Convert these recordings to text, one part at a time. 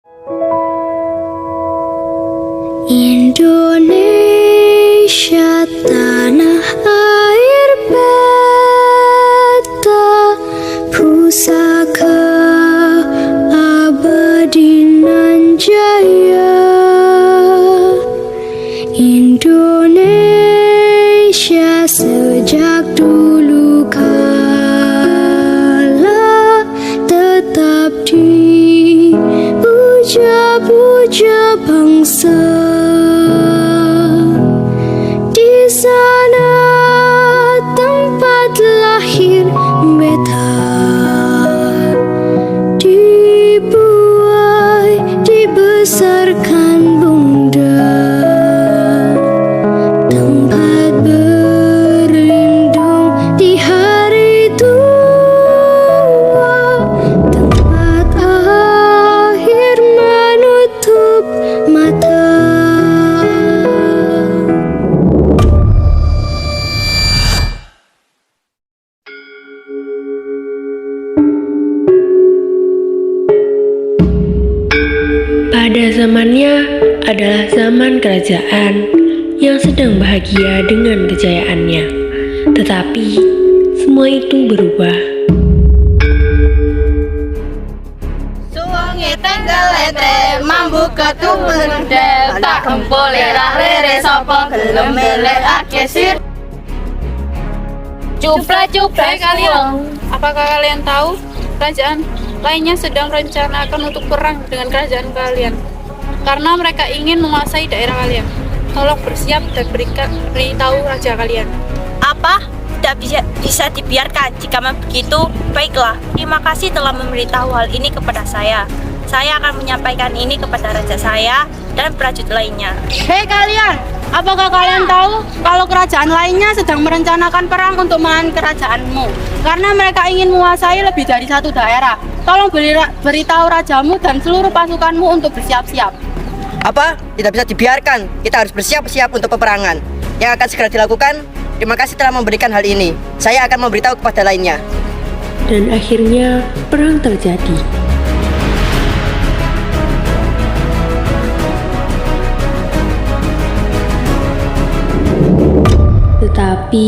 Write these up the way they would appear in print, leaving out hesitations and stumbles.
Indonesia tanah air beta, pusaka abadi nan jaya. Indonesia sejak dulu kala tetap dipuja-puja bangsa. Di sana tempat lahir beta, dibuai dibesarkan bunda, tempat berlindung di hari tua, tempat akhir menutup mata. Pada zamannya adalah zaman kerajaan yang sedang bahagia dengan kejayaannya. Tetapi semua itu berubah. Suwange tenggelete mambu ketubendel, tak kempole rare sapa gelem melekake sir. Cupla kalian. Apakah kalian tahu kerajaan lainnya sedang merencanakan untuk perang dengan kerajaan kalian karena mereka ingin menguasai daerah kalian? Tolong bersiap dan beritahu raja kalian. Apa? Tidak bisa dibiarkan. Jika begitu, baiklah. Terima kasih telah memberitahu hal ini kepada saya. Saya akan menyampaikan ini kepada raja saya dan prajurit lainnya. Hei kalian, apakah kalian tahu kalau kerajaan lainnya sedang merencanakan perang untuk melawan kerajaanmu karena mereka ingin menguasai lebih dari satu daerah? Tolong beritahu rajamu dan seluruh pasukanmu untuk bersiap-siap. Apa? Tidak bisa dibiarkan. Kita harus bersiap-siap untuk peperangan yang akan segera dilakukan. Terima kasih telah memberikan hal ini. Saya akan memberitahu kepada lainnya. Dan akhirnya perang terjadi. Tetapi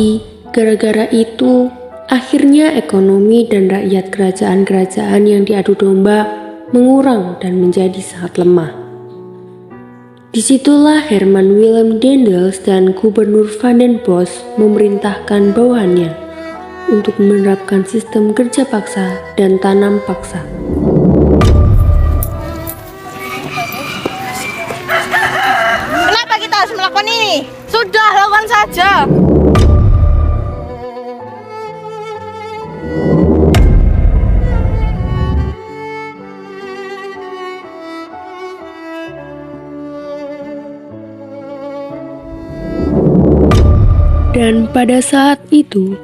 gara-gara itu, akhirnya ekonomi dan rakyat kerajaan-kerajaan yang diadu domba mengurang dan menjadi sangat lemah. Disitulah Herman Willem Daendels dan Gubernur Van den Bosch memerintahkan bawahannya untuk menerapkan sistem kerja paksa dan tanam paksa. Kenapa kita harus melakukan ini? Sudah, lakukan saja. Dan pada saat itu,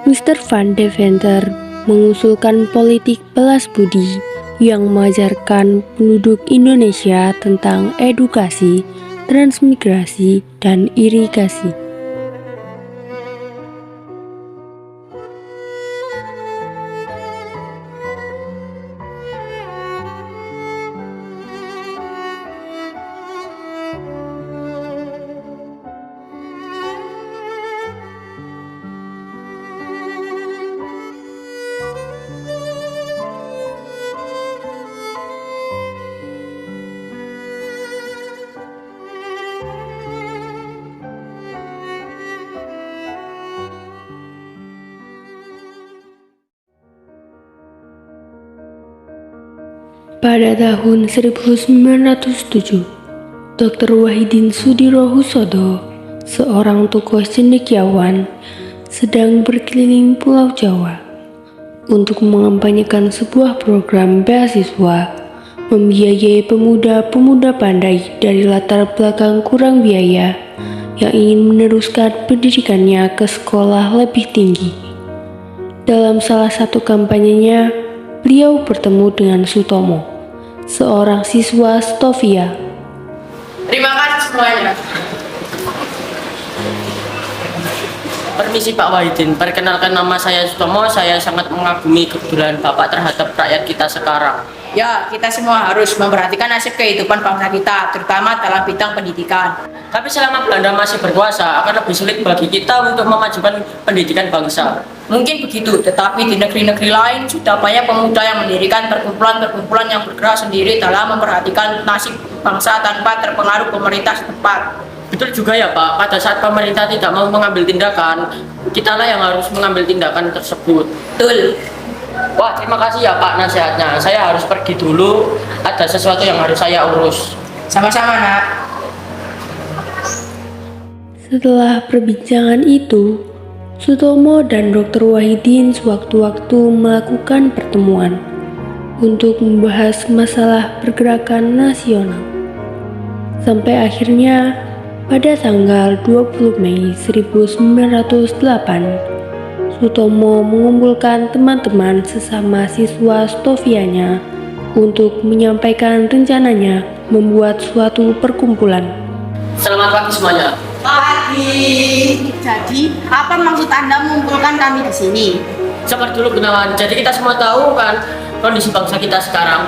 Mr. Van Deventer mengusulkan politik balas budi yang mengajarkan penduduk Indonesia tentang edukasi, transmigrasi, dan irigasi. Pada tahun 1907, Dr. Wahidin Sudirohusodo, seorang tokoh cendekiawan, sedang berkeliling Pulau Jawa untuk mengampanyekan sebuah program beasiswa membiayai pemuda-pemuda pandai dari latar belakang kurang biaya yang ingin meneruskan pendidikannya ke sekolah lebih tinggi. Dalam salah satu kampanyenya, beliau bertemu dengan Sutomo, seorang siswa Stovia. Terima kasih semuanya. Permisi Pak Wahidin, perkenalkan nama saya Sutomo. Saya sangat mengagumi kepedulian Bapak terhadap rakyat kita sekarang. Ya, kita semua harus memperhatikan nasib kehidupan bangsa kita, terutama dalam bidang pendidikan. Tapi selama Belanda masih berkuasa, akan lebih sulit bagi kita untuk memajukan pendidikan bangsa. Mungkin begitu, tetapi di negeri-negeri lain sudah banyak pemuda yang mendirikan perkumpulan-perkumpulan yang bergerak sendiri dalam memperhatikan nasib bangsa tanpa terpengaruh pemerintah setempat. Betul juga ya Pak, pada saat pemerintah tidak mau mengambil tindakan, kitalah yang harus mengambil tindakan tersebut. Betul. Wah, terima kasih ya Pak nasihatnya. Saya harus pergi dulu, ada sesuatu yang harus saya urus. Sama-sama, Nak. Setelah perbincangan itu, Sutomo dan Dr. Wahidin sewaktu-waktu melakukan pertemuan untuk membahas masalah pergerakan nasional. Sampai akhirnya pada tanggal 20 Mei 1908, Sutomo mengumpulkan teman-teman sesama siswa Stovianya untuk menyampaikan rencananya membuat suatu perkumpulan. Selamat pagi semuanya. Pagi. Jadi, apa maksud Anda mengumpulkan kami di sini? Sabar dulu kenalan. Jadi kita semua tahu kan kondisi bangsa kita sekarang.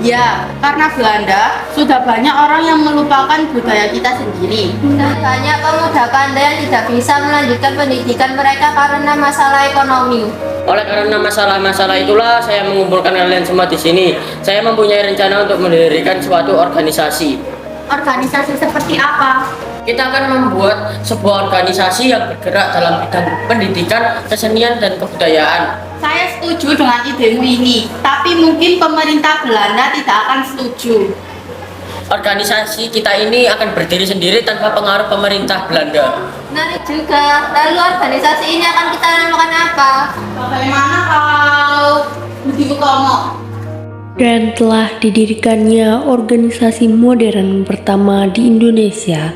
Ya, karena Belanda sudah banyak orang yang melupakan budaya kita sendiri. Banyak pemuda pandai yang tidak bisa melanjutkan pendidikan mereka karena masalah ekonomi. Oleh karena masalah-masalah itulah saya mengumpulkan kalian semua di sini. Saya mempunyai rencana untuk mendirikan suatu organisasi. Organisasi seperti apa? Kita akan membuat sebuah organisasi yang bergerak dalam bidang pendidikan, kesenian, dan kebudayaan. Saya setuju dengan idemu ini, tapi mungkin pemerintah Belanda tidak akan setuju. Organisasi kita ini akan berdiri sendiri tanpa pengaruh pemerintah Belanda. Menarik juga. Lalu organisasi ini akan kita namakan apa? Bagaimana kalau Budi Utomo? Dan telah didirikannya organisasi modern pertama di Indonesia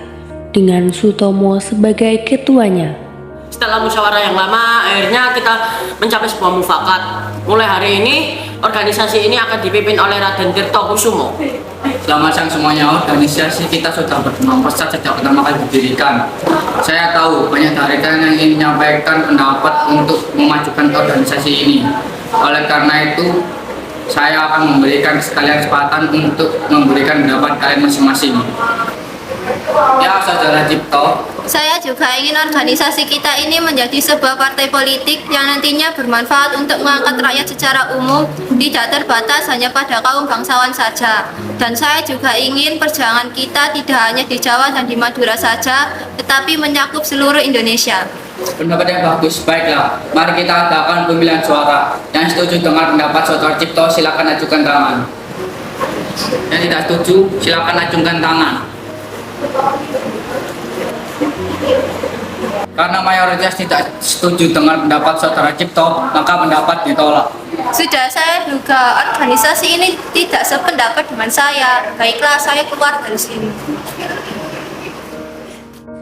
dengan Sutomo sebagai ketuanya. Setelah musyawarah yang lama, akhirnya kita mencapai sebuah mufakat. Mulai hari ini, organisasi ini akan dipimpin oleh Raden Tirto Kusumo. Selamat siang semuanya, organisasi kita sudah berkembang pesat sejak pertama kali didirikan. Saya tahu banyak dari kalian yang ingin menyampaikan pendapat untuk memajukan organisasi ini. Oleh karena itu, saya akan memberikan sekalian kesempatan untuk memberikan pendapat kalian masing-masing. Ya, Saudara Cipto. Saya juga ingin organisasi kita ini menjadi sebuah partai politik yang nantinya bermanfaat untuk mengangkat rakyat secara umum, tidak terbatas hanya pada kaum bangsawan saja. Dan saya juga ingin perjuangan kita tidak hanya di Jawa dan di Madura saja, tetapi mencakup seluruh Indonesia. Pendapat yang bagus, baiklah. Mari kita adakan pemilihan suara. Yang setuju dengan pendapat Saudara Cipto, silakan ajukan tangan. Yang tidak setuju, silakan ajukan tangan. Karena mayoritas tidak setuju dengan pendapat Saudara Cipto, maka pendapat ditolak. Sudah saya duga organisasi ini tidak sependapat dengan saya. Baiklah, saya keluar dari sini.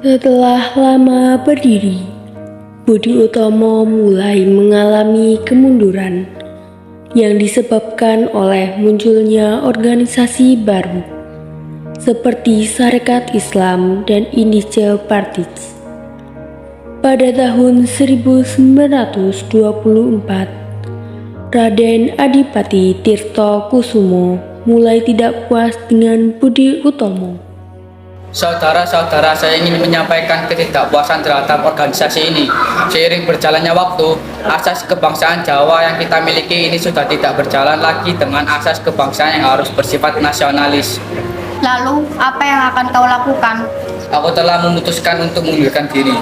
Setelah lama berdiri, Budi Utomo mulai mengalami kemunduran yang disebabkan oleh munculnya organisasi baru seperti Sarekat Islam dan Indonesia Partij. Pada tahun 1924, Raden Adipati Tirto Kusumo mulai tidak puas dengan Budi Utomo. Saudara-saudara, saya ingin menyampaikan ketidakpuasan terhadap organisasi ini. Seiring berjalannya waktu, asas kebangsaan Jawa yang kita miliki ini sudah tidak berjalan lagi dengan asas kebangsaan yang harus bersifat nasionalis. Lalu, apa yang akan kau lakukan? Aku telah memutuskan untuk mengundurkan diri.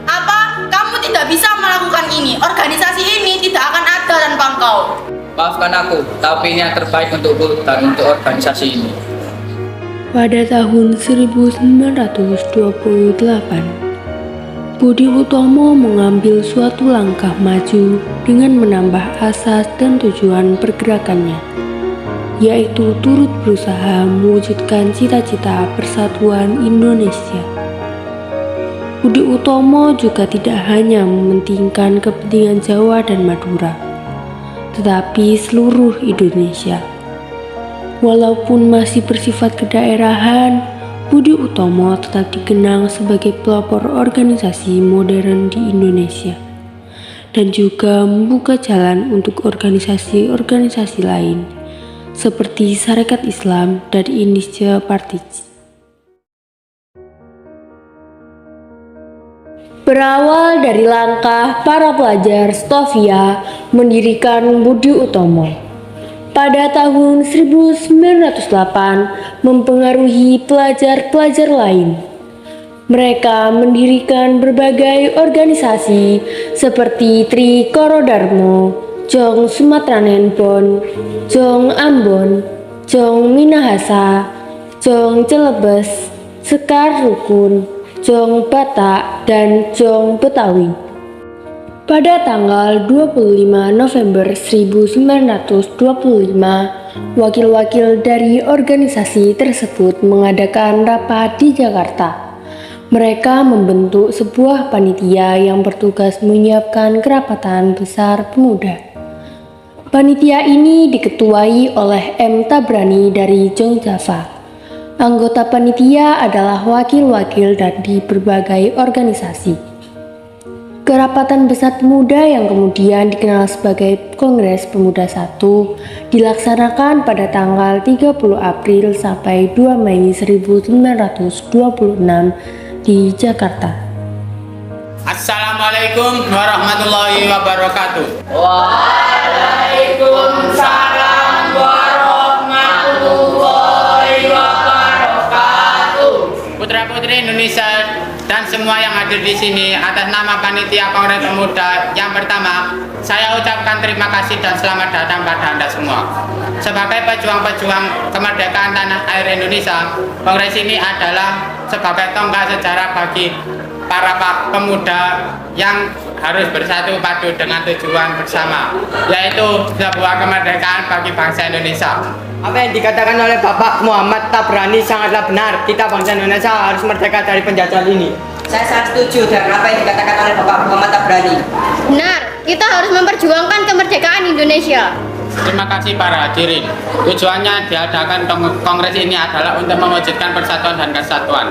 Apa? Kamu tidak bisa melakukan ini. Organisasi ini tidak akan ada tanpa engkau. Maafkan aku, tapi ini yang terbaik untukku dan untuk organisasi ini. Pada tahun 1928, Budi Utomo mengambil suatu langkah maju dengan menambah asas dan tujuan pergerakannya, yaitu turut berusaha mewujudkan cita-cita persatuan Indonesia. Budi Utomo juga tidak hanya mementingkan kepentingan Jawa dan Madura, tetapi seluruh Indonesia. Walaupun masih bersifat kedaerahan, Budi Utomo tetap dikenang sebagai pelopor organisasi modern di Indonesia dan juga membuka jalan untuk organisasi-organisasi lain seperti Sarekat Islam dan Indonesia Partij. Berawal dari langkah para pelajar Stovia mendirikan Budi Utomo, pada tahun 1908 mempengaruhi pelajar-pelajar lain. Mereka mendirikan berbagai organisasi seperti Tri Korodharmo, Jong Sumatranenpon, Jong Ambon, Jong Minahasa, Jong Celebes, Sekar Rukun, Jong Batak, dan Jong Betawi. Pada tanggal 25 November 1925, wakil-wakil dari organisasi tersebut mengadakan rapat di Jakarta. Mereka membentuk sebuah panitia yang bertugas menyiapkan kerapatan besar pemuda. Panitia ini diketuai oleh M. Tabrani dari Jong Java. Anggota panitia adalah wakil-wakil dari berbagai organisasi. Kerapatan Besar Pemuda yang kemudian dikenal sebagai Kongres Pemuda I dilaksanakan pada tanggal 30 April sampai 2 Mei 1926 di Jakarta. Assalamualaikum warahmatullahi wabarakatuh. Waalaikumsalam warahmatullahi wabarakatuh. Putra-putri Indonesia dan semua yang hadir di sini, atas nama Panitia Kongres Pemuda yang pertama, saya ucapkan terima kasih dan selamat datang pada Anda semua. Sebagai pejuang-pejuang kemerdekaan tanah air Indonesia, Kongres ini adalah sebagai tonggak sejarah bagi para pemuda yang harus bersatu padu dengan tujuan bersama, yaitu sebuah kemerdekaan bagi bangsa Indonesia. Apa yang dikatakan oleh Bapak Muhammad Tabrani sangatlah benar. Kita bangsa Indonesia harus merdeka dari penjajahan ini. Saya sangat setuju dengan apa yang dikatakan oleh Bapak Muhammad Tabrani. Benar, kita harus memperjuangkan kemerdekaan Indonesia. Terima kasih para hadirin. Tujuannya diadakan kongres ini adalah untuk mewujudkan persatuan dan kesatuan.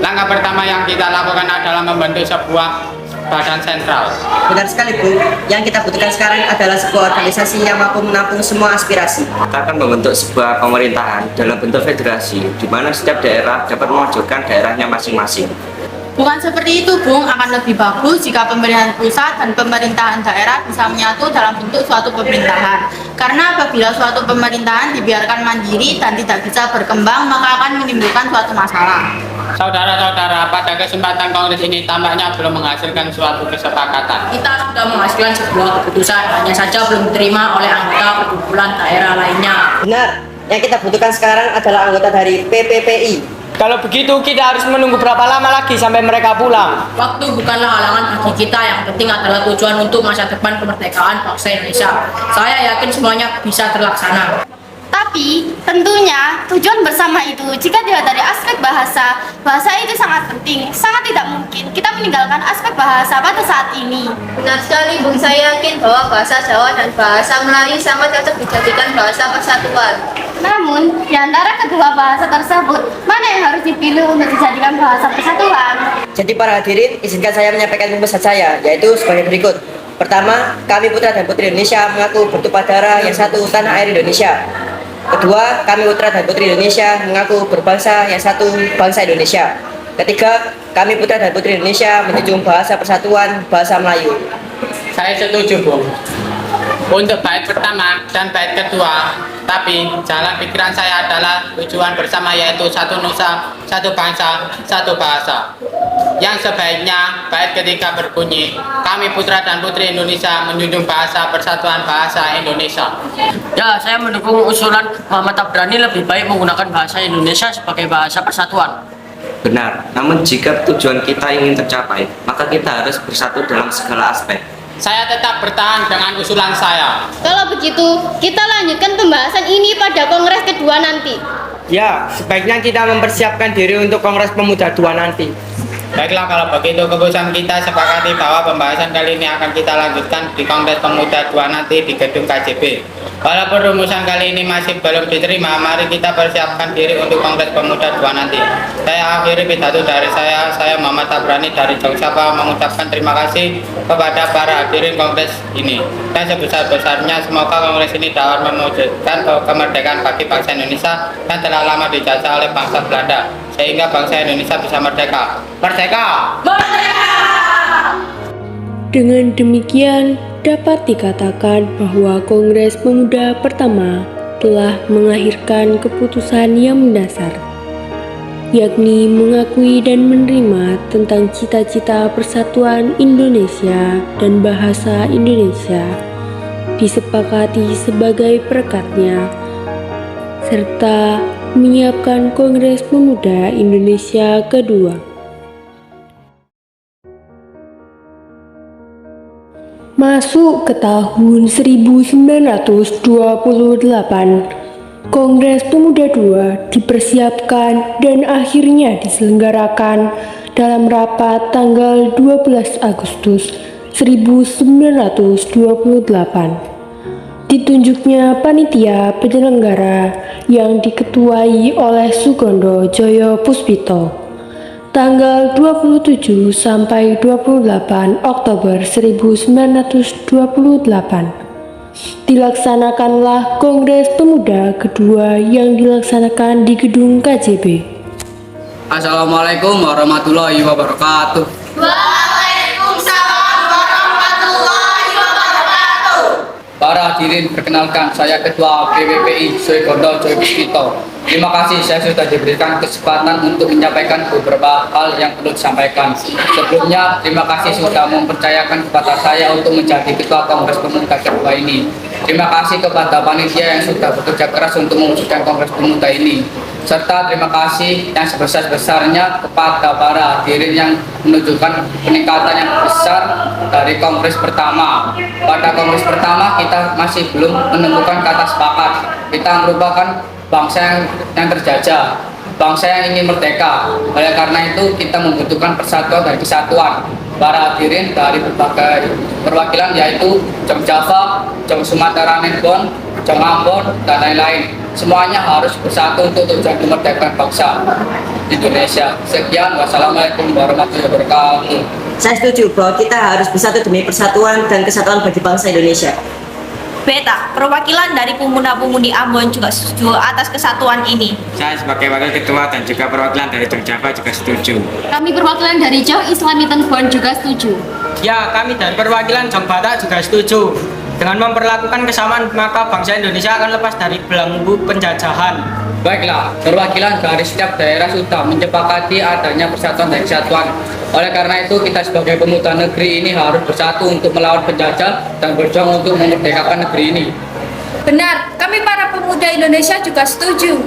Langkah pertama yang kita lakukan adalah membentuk sebuah badan sentral. Benar sekali, Bu. Yang kita butuhkan sekarang adalah sebuah organisasi yang mampu menampung semua aspirasi. Kita akan membentuk sebuah pemerintahan dalam bentuk federasi, di mana setiap daerah dapat mewujudkan daerahnya masing-masing. Bukan seperti itu, Bung. Akan lebih bagus jika pemerintahan pusat dan pemerintahan daerah bisa menyatu dalam bentuk suatu pemerintahan. Karena apabila suatu pemerintahan dibiarkan mandiri dan tidak bisa berkembang, maka akan menimbulkan suatu masalah. Saudara-saudara, pada kesempatan kongres ini tampaknya belum menghasilkan suatu kesepakatan. Kita sudah menghasilkan sebuah keputusan, hanya saja belum diterima oleh anggota perkumpulan daerah lainnya. Benar. Yang kita butuhkan sekarang adalah anggota dari PPPI. Kalau begitu kita harus menunggu berapa lama lagi sampai mereka pulang? Waktu bukanlah halangan bagi kita, yang penting adalah tujuan untuk masa depan kemerdekaan bangsa Indonesia. Saya yakin semuanya bisa terlaksana. Tapi tentunya tujuan bersama itu jika dilihat dari aspek bahasa itu sangat penting. Sangat tidak mungkin kita meninggalkan aspek bahasa pada saat ini. Benar sekali, Bung. Saya yakin bahwa bahasa Jawa dan bahasa Melayu sangat cocok dijadikan bahasa persatuan. Namun, di antara kedua bahasa tersebut, mana yang harus dipilih untuk dijadikan bahasa persatuan? Jadi para hadirin, izinkan saya menyampaikan pesan saya, yaitu sebagai berikut. Pertama, kami putra dan putri Indonesia mengaku bertumpah darah yang satu tanah air Indonesia. Kedua, kami putra dan putri Indonesia mengaku berbangsa yang satu bangsa Indonesia. Ketiga, kami putra dan putri Indonesia menjunjung bahasa persatuan bahasa Melayu. Saya setuju, Bung. Untuk bait pertama dan bait kedua, tapi jalan pikiran saya adalah tujuan bersama, yaitu satu nusa, satu bangsa, satu bahasa. Yang sebaiknya bait ketiga berbunyi, kami putra dan putri Indonesia menjunjung bahasa persatuan bahasa Indonesia. Ya, saya mendukung usulan Muhammad Tabrani, lebih baik menggunakan bahasa Indonesia sebagai bahasa persatuan. Benar, namun jika tujuan kita ingin tercapai, maka kita harus bersatu dalam segala aspek. Saya tetap bertahan dengan usulan saya. Kalau begitu, kita lanjutkan pembahasan ini pada kongres kedua nanti. Ya, sebaiknya kita mempersiapkan diri untuk Kongres Pemuda II nanti. Baiklah, kalau begitu keputusan kita sepakati bahwa pembahasan kali ini akan kita lanjutkan di Kongres Pemuda II nanti di gedung KJB. Walaupun rumusan kali ini masih belum diterima, mari kita persiapkan diri untuk Kongres Pemuda 2 nanti. Saya akhiri pidato dari saya Muhammad Tabrani dari Jongsapa mengucapkan terima kasih kepada para hadirin Kongres ini. Dan sebesar-besarnya semoga Kongres ini dapat mewujudkan kemerdekaan bagi bangsa Indonesia yang telah lama dijajah oleh bangsa Belanda, sehingga bangsa Indonesia bisa merdeka. Merdeka! Dengan demikian, dapat dikatakan bahwa Kongres Pemuda pertama telah mengakhirkan keputusan yang mendasar, yakni mengakui dan menerima tentang cita-cita persatuan Indonesia dan bahasa Indonesia, disepakati sebagai perekatnya, serta menyiapkan Kongres Pemuda Indonesia kedua. Masuk ke tahun 1928, Kongres Pemuda II dipersiapkan dan akhirnya diselenggarakan dalam rapat tanggal 12 Agustus 1928. Ditunjuknya panitia penyelenggara yang diketuai oleh Sugondo Joyo Puspito tanggal 27 sampai 28 Oktober 1928. Dilaksanakanlah Kongres Pemuda kedua yang dilaksanakan di gedung KJB. Assalamualaikum warahmatullahi wabarakatuh. Waalaikumsalam warahmatullahi wabarakatuh. Para hadirin, perkenalkan saya Ketua PWPI Sugondo Joyo Puspito. Terima kasih saya sudah diberikan kesempatan untuk menyampaikan beberapa hal yang perlu disampaikan. Sebelumnya, terima kasih sudah mempercayakan kepada saya untuk menjadi Ketua Kongres Pemuda kedua ini. Terima kasih kepada panitia yang sudah bekerja keras untuk mewujudkan Kongres Pemuda ini. Serta terima kasih yang sebesar-besarnya kepada para hadirin yang menunjukkan peningkatan yang besar dari Kongres pertama. Pada Kongres pertama kita masih belum menemukan kata sepakat. Kita merupakan bangsa yang terjajah, bangsa yang ingin merdeka. Oleh karena itu kita membutuhkan persatuan dan kesatuan. Para hadirin dari berbagai perwakilan yaitu Jong Java, Jong Sumatera Nenbon, Jong Ambon, dan lain-lain. Semuanya harus bersatu untuk tujuan kemerdekaan bangsa Indonesia. Sekian, wassalamualaikum warahmatullahi wabarakatuh. Saya setuju bahwa kita harus bersatu demi persatuan dan kesatuan bagi bangsa Indonesia. Beta, perwakilan dari pemuda-pemudi Ambon juga setuju atas kesatuan ini. Saya sebagai wakil ketua dan juga perwakilan dari Jogjava juga setuju. Kami perwakilan dari Jong Islami Tengbon juga setuju. Ya, kami dari perwakilan Jong Batak juga setuju. Dengan memperlakukan kesamaan, maka bangsa Indonesia akan lepas dari belenggu penjajahan. Baiklah, perwakilan dari setiap daerah sudah menyepakati adanya persatuan dan kesatuan. Oleh karena itu, kita sebagai pemuda negeri ini harus bersatu untuk melawan penjajah dan berjuang untuk memerdekakan negeri ini. Benar, kami para pemuda Indonesia juga setuju.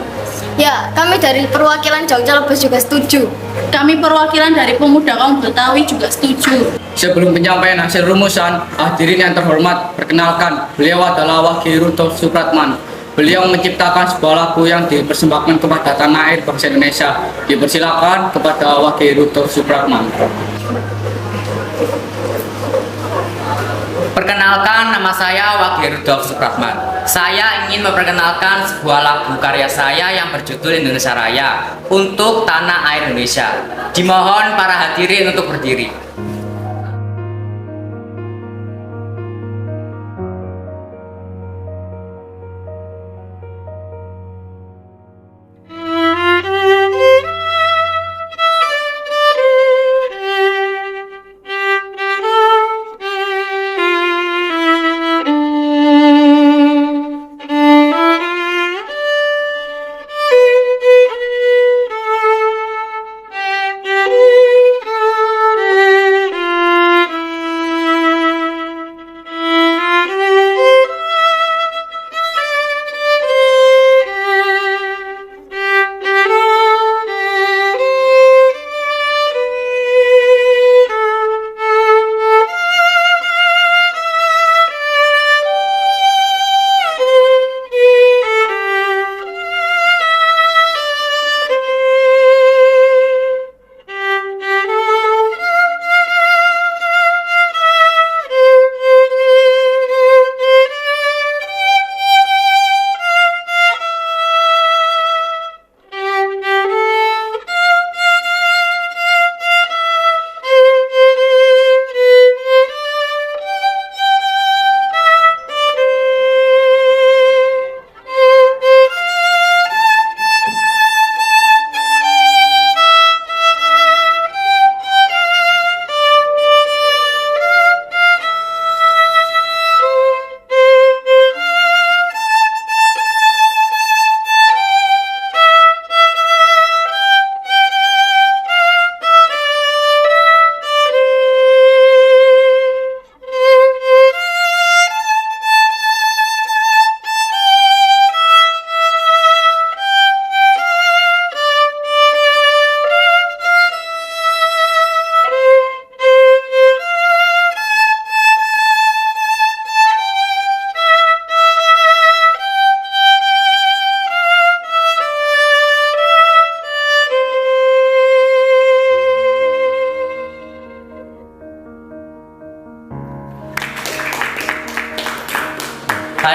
Ya, kami dari perwakilan Jogja Lebes juga setuju. Kami perwakilan dari pemuda kaum Betawi juga setuju. Sebelum penyampaian hasil rumusan, hadirin yang terhormat, perkenalkan, beliau adalah Wage Rudolf Supratman. Beliau menciptakan sebuah lagu yang dipersembahkan kepada tanah air bangsa Indonesia. Dipersilakan kepada Wage Rudolf Supratman. Perkenalkan, nama saya Wage Rudolf Supratman. Saya ingin memperkenalkan sebuah lagu karya saya yang berjudul Indonesia Raya untuk tanah air Indonesia. Dimohon para hadirin untuk berdiri.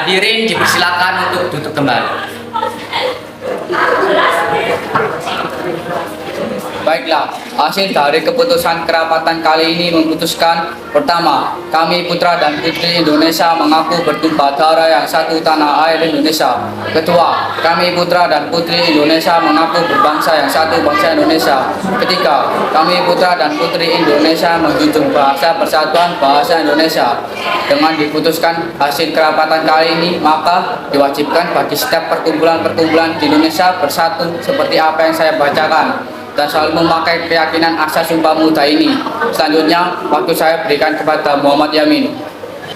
Hadirin dipersilakan untuk duduk kembali. Baiklah, hasil dari keputusan kerapatan kali ini memutuskan: pertama, kami putra dan putri Indonesia mengaku bertumpah darah yang satu tanah air Indonesia. Kedua, kami putra dan putri Indonesia mengaku berbangsa yang satu bangsa Indonesia. Ketiga, kami putra dan putri Indonesia menjunjung bahasa persatuan bahasa Indonesia. Dengan diputuskan hasil kerapatan kali ini, maka diwajibkan bagi setiap perkumpulan-perkumpulan di Indonesia bersatu seperti apa yang saya bacakan dan selalu memakai keyakinan asas Sumpah Pemuda ini. Selanjutnya, waktu saya berikan kepada Muhammad Yamin.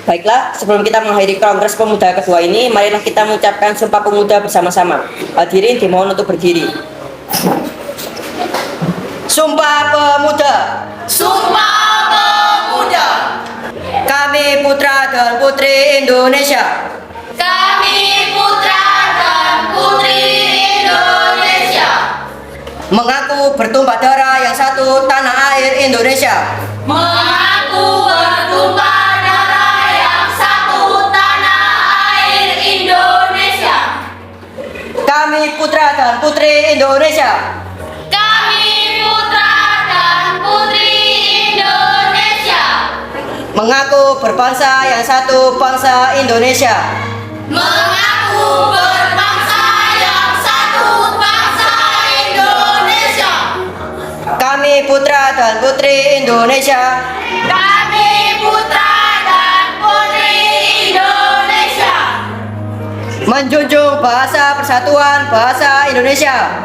Baiklah, sebelum kita mengakhiri Kongres Pemuda kedua ini, marilah kita mengucapkan Sumpah Pemuda bersama-sama. Hadirin dimohon untuk berdiri. Sumpah Pemuda. Sumpah Pemuda. Kami putra dan putri Indonesia. Kami putra dan putri Indonesia. Mengaku bertumpah darah yang satu tanah air Indonesia. Mengaku bertumpah darah yang satu tanah air Indonesia. Kami putra dan putri Indonesia. Kami putra dan putri Indonesia. Mengaku berbangsa yang satu bangsa Indonesia. Mengaku berbangsa yang satu bangsa Indonesia. Kami putra dan putri Indonesia. Kami putra dan putri Indonesia. Menjunjung bahasa persatuan bahasa Indonesia.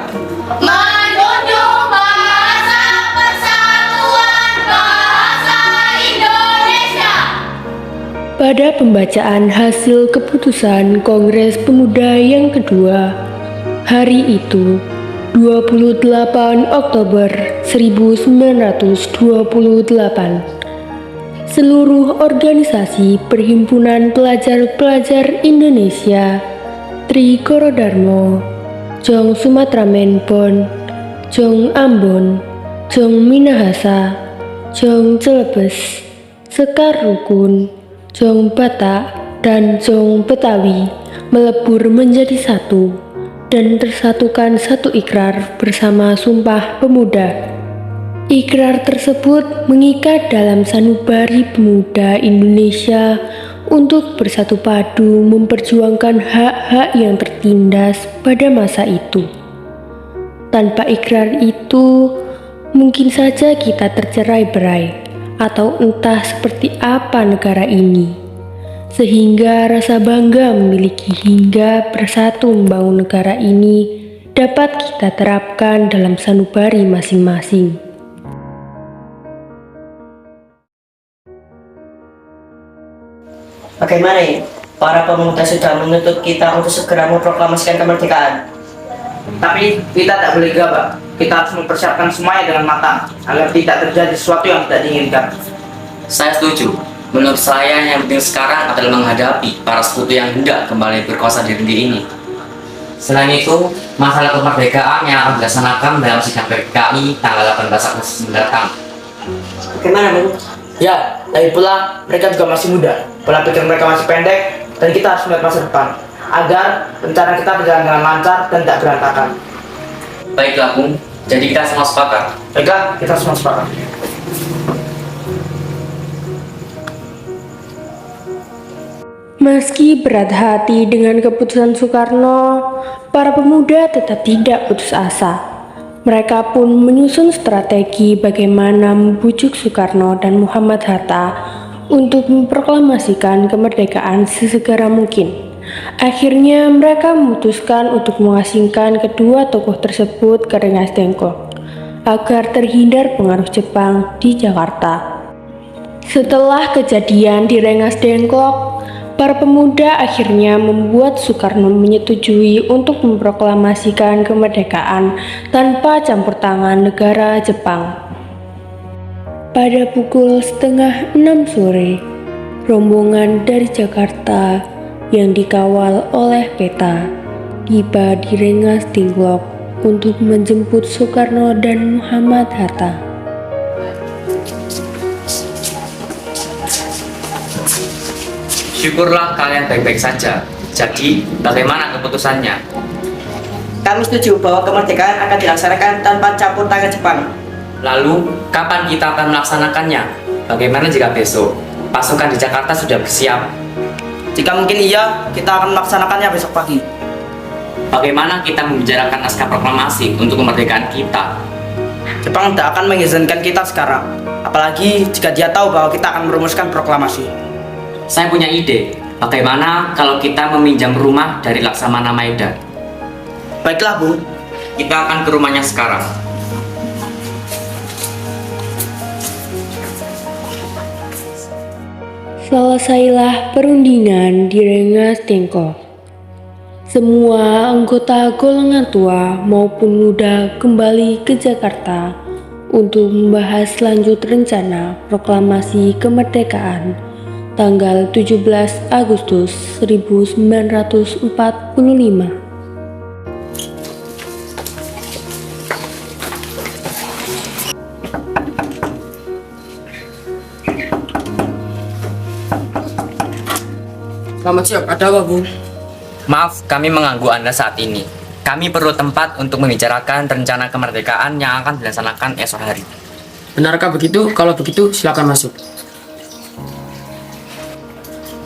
Menjunjung bahasa persatuan bahasa Indonesia. Pada pembacaan hasil keputusan Kongres Pemuda yang kedua, hari itu 28 Oktober 1928, seluruh organisasi Perhimpunan Pelajar-Pelajar Indonesia Tri Korodharmo, Jong Sumatera Menpon, Jong Ambon, Jong Minahasa, Jong Celebes, Sekar Rukun, Jong Batak, dan Jong Betawi melebur menjadi satu dan tersatukan satu ikrar bersama Sumpah Pemuda. Ikrar tersebut mengikat dalam sanubari pemuda Indonesia untuk bersatu padu memperjuangkan hak-hak yang tertindas pada masa itu. Tanpa ikrar itu, mungkin saja kita tercerai-berai, atau entah seperti apa negara ini. Sehingga rasa bangga memiliki hingga bersatu membangun negara ini dapat kita terapkan dalam sanubari masing-masing. Bagaimana ini? Para pemuda sudah menuntut kita untuk segera memproklamasikan kemerdekaan. Tapi kita tak boleh gabah. Kita harus mempersiapkan semuanya dengan matang agar tidak terjadi sesuatu yang tidak diinginkan. Saya setuju. Menurut saya yang penting sekarang adalah menghadapi para sekutu yang hendak kembali berkuasa di negeri ini. Selain itu, masalah kemerdekaan yang akan dilaksanakan dalam sidang PKI tanggal 18 Agustus mendatang. Bagaimana, Bu? Ya, lagi pula mereka juga masih muda. Pola pikir mereka masih pendek dan kita harus melihat masa depan agar rencana kita berjalan dengan lancar dan tidak berantakan. Baiklah, Bung. Jadi kita semua sepakat. Baiklah, kita semua sepakat. Meski berat hati dengan keputusan Soekarno, para pemuda tetap tidak putus asa. Mereka pun menyusun strategi bagaimana membujuk Soekarno dan Muhammad Hatta untuk memproklamasikan kemerdekaan sesegera mungkin. Akhirnya mereka memutuskan untuk mengasingkan kedua tokoh tersebut ke Rengas Dengklok agar terhindar pengaruh Jepang di Jakarta. Setelah kejadian di Rengas Dengklok, para pemuda akhirnya membuat Soekarno menyetujui untuk memproklamasikan kemerdekaan tanpa campur tangan negara Jepang. Pada pukul 5:30 sore, rombongan dari Jakarta yang dikawal oleh Peta tiba di Rengas Dengklok untuk menjemput Soekarno dan Muhammad Hatta. Syukurlah kalian baik-baik saja. Jadi, bagaimana keputusannya? Kami setuju bahwa kemerdekaan akan dilaksanakan tanpa campur tangan Jepang. Lalu, kapan kita akan melaksanakannya? Bagaimana jika besok pasukan di Jakarta sudah bersiap? Jika mungkin iya, kita akan melaksanakannya besok pagi. Bagaimana kita membicarakan naskah proklamasi untuk kemerdekaan kita? Jepang tidak akan mengizinkan kita sekarang. Apalagi jika dia tahu bahwa kita akan merumuskan proklamasi. Saya punya ide. Bagaimana kalau kita meminjam rumah dari Laksamana Maeda? Baiklah, Bu. Kita akan ke rumahnya sekarang. Selesailah perundingan di Rengas Dengklok. Semua anggota golongan tua maupun muda kembali ke Jakarta untuk membahas lanjut rencana proklamasi kemerdekaan tanggal 17 Agustus 1945. Selamat siang, ada apa, Bu? Maaf, kami mengganggu Anda saat ini. Kami perlu tempat untuk membicarakan rencana kemerdekaan yang akan dilaksanakan esok hari. Benarkah begitu? Kalau begitu, silakan masuk.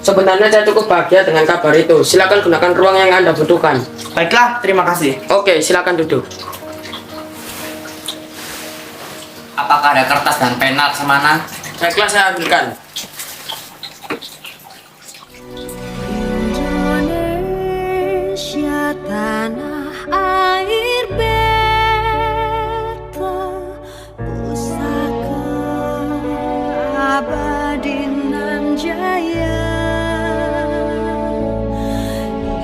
Sebenarnya saya cukup bahagia dengan kabar itu. Silakan gunakan ruang yang Anda butuhkan. Baiklah, terima kasih. Oke, silakan duduk. Apakah ada kertas dan pena Laksamana? Baiklah, saya ambilkan. Indonesia tanah air beta, pusaka abadi nan jaya.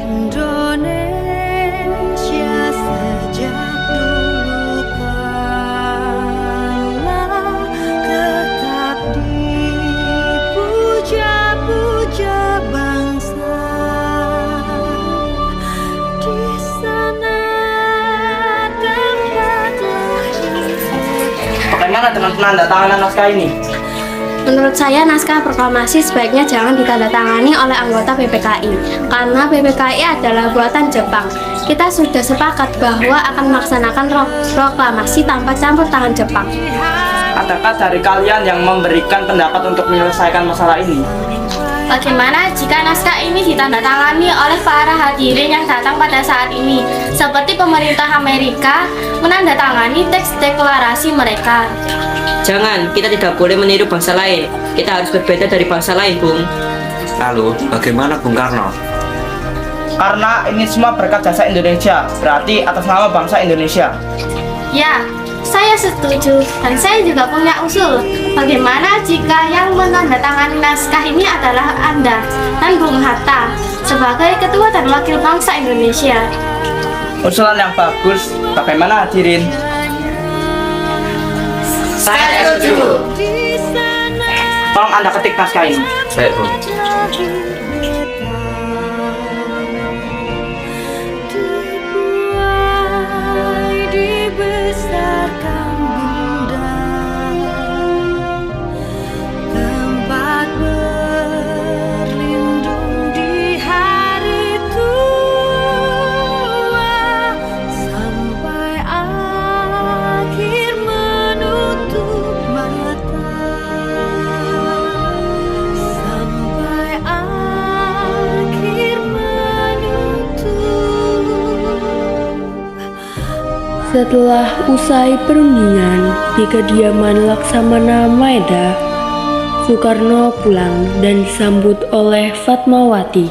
Indonesia sejak dulu kala tetap dipuja-puja bangsa. Di sana dapatlah Bagaimana dengan penandatanganan naskah ini? Menurut saya, naskah proklamasi sebaiknya jangan ditandatangani oleh anggota PPKI, karena PPKI adalah buatan Jepang. Kita sudah sepakat bahwa akan melaksanakan proklamasi tanpa campur tangan Jepang. Adakah dari kalian yang memberikan pendapat untuk menyelesaikan masalah ini? Bagaimana jika naskah ini ditandatangani oleh para hadirin yang datang pada saat ini, seperti pemerintah Amerika menandatangani teks deklarasi mereka? Jangan, kita tidak boleh meniru bangsa lain. Kita harus berbeda dari bangsa lain, Bung. Lalu, bagaimana Bung Karno? Karena ini semua berkat jasa Indonesia, berarti atas nama bangsa Indonesia. Ya, saya setuju, dan saya juga punya usul. Bagaimana jika yang menandatangani naskah ini adalah Anda dan Bung Hatta sebagai ketua dan wakil bangsa Indonesia? Usulan yang bagus. Bagaimana hadirin? Saya setuju. Tolong Anda ketik naskah ini. Baik, Bu. dibuai, dibesarkan Bunda, tempat berlindung di hari tua, sampai akhir menutup mata, sampai akhir menutup. Setelah usai perundingan di kediaman Laksamana Maeda, Soekarno pulang dan disambut oleh Fatmawati.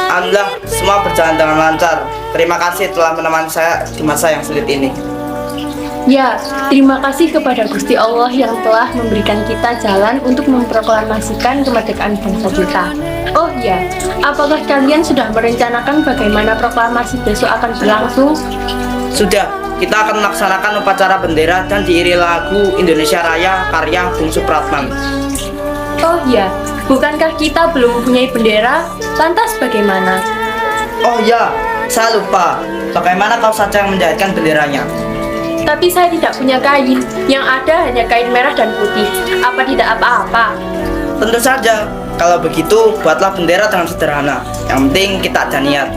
Alhamdulillah, semua berjalan dengan lancar. Terima kasih telah menemani saya di masa yang sulit ini. Ya, terima kasih kepada Gusti Allah yang telah memberikan kita jalan untuk memproklamasikan kemerdekaan bangsa kita. Oh ya, apakah kalian sudah merencanakan bagaimana proklamasi besok akan berlangsung? Sudah, kita akan melaksanakan upacara bendera dan diiringi lagu Indonesia Raya karya Bung Supratman. Oh ya, bukankah kita belum mempunyai bendera? Lantas bagaimana? Oh ya, saya lupa. Bagaimana kau saja yang menjahitkan benderanya? Tapi saya tidak punya kain, yang ada hanya kain merah dan putih. Apa tidak apa-apa? Tentu saja, Kalau begitu, buatlah bendera dengan sederhana. Yang penting kita ada niat.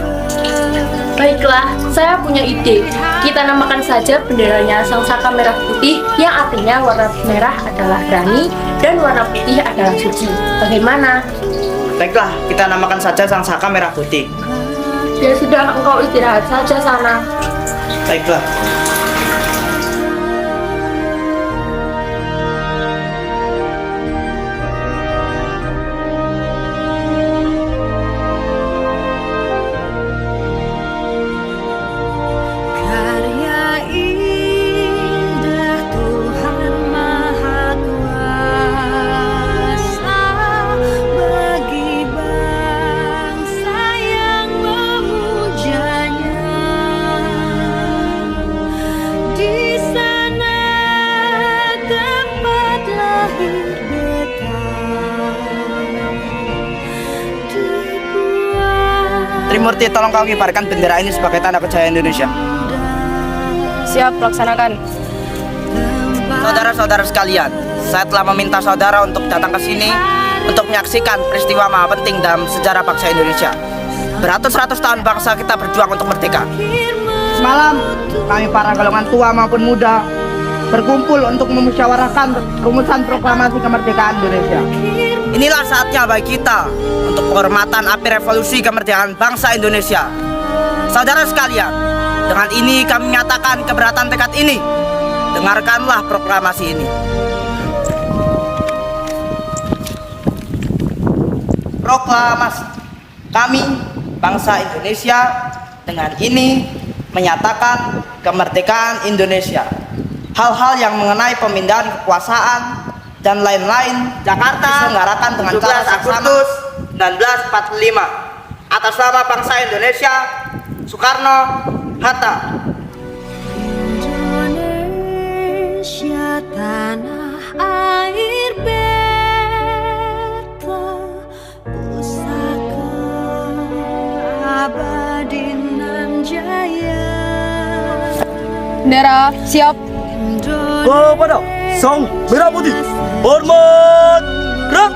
Baiklah, saya punya ide. Kita namakan saja benderanya Sang Saka Merah Putih, yang artinya warna merah adalah berani dan warna putih adalah suci. Bagaimana? Baiklah, kita namakan saja Sang Saka Merah Putih. Ya sudah, engkau istirahat saja sana. Baiklah. Karya indah Tuhan Maha Kuasa bagi bangsa yang memujanya. Di sana tempat lahir beta dibuat. Trimurti, tolong kau kibarkan bendera ini sebagai tanda kejayaan Indonesia. Siap, laksanakan. Saudara-saudara sekalian, saya telah meminta saudara untuk datang ke sini untuk menyaksikan peristiwa maha penting dalam sejarah bangsa Indonesia. Beratus-ratus tahun bangsa kita berjuang untuk merdeka. Semalam, kami para golongan tua maupun muda berkumpul untuk memusyawarahkan rumusan proklamasi kemerdekaan Indonesia. Inilah saatnya bagi kita untuk penghormatan api revolusi kemerdekaan bangsa Indonesia. Saudara sekalian, dengan ini kami menyatakan keberatan tekad ini. Dengarkanlah proklamasi ini. Proklamasi. Kami, bangsa Indonesia, dengan ini menyatakan kemerdekaan Indonesia. Hal-hal yang mengenai pemindahan kekuasaan dan lain-lain Jakarta diselenggarakan dengan cara Agustus 1945 atas nama bangsa Indonesia, Soekarno Hatta. Indonesia tanah air beta, pusaka abadi nan jaya. Bendera, siap. Kepada Sang Merah Putih, hormat, gerak.